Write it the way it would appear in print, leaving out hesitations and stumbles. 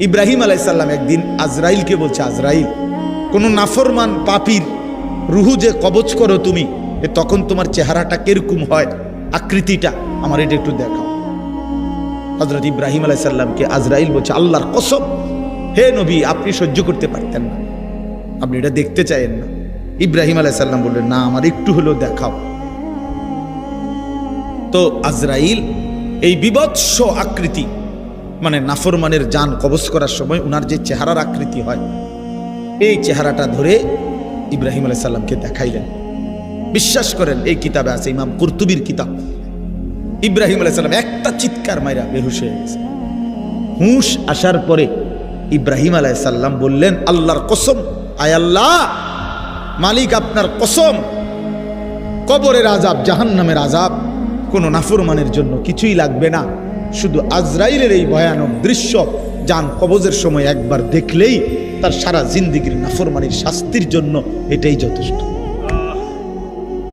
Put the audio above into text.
ইব্রাহিম আলাইহিস সালাম একদিন আজরাইলকে বলছে, আজরাইল, কোন নাফরমান পাপীর রুহু যে কবজ করো তুমি, তখন তোমার চেহারাটা কিরকম হয়, আকৃতিটা আমার এটা একটু দেখাও। হযরত ইব্রাহিম আলাইহিস সালামকে আজরাইল বলছে, আল্লাহর কসম হে নবী, আপনি সহ্য করতে পারতেন না, আপনি এটা দেখতে চাইেন না। ইব্রাহিম আলাইহিস সালাম বললেন, না, আমার একটু হলেও দেখাও। তো আজরাইল এই বিভৎস আকৃতি, মানে নাফরমানের জান কবজ করার সময় উনার যে চেহারার আকৃতি হয়, এই চেহারাটা ধরে ইব্রাহিম আলাইহিস সালামকে দেখাইলেন। বিশ্বাস করেন, এই কিতাবে আছে, ইমাম কুরতুবীর কিতাব। ইব্রাহিম আলাইহিস সালাম একটা চিৎকার মাইরা বেহুশ হয়ে গেছে। হুঁশ আসার পরে ইব্রাহিম আলাইহিস সালাম বললেন, আল্লাহর কসম, আয় আল্লাহ, মালিক আপনার কসম, কবরের আযাব, জাহান্নামের আযাব কোনো নাফরমানের জন্য কিছুই লাগবে না, শুধু আজরাইলের এই ভয়ানক দৃশ্য জান কবজের সময় একবার দেখলেই তার সারা জিন্দেগীর নাফরমানির শাস্তির জন্য এটাই যথেষ্ট।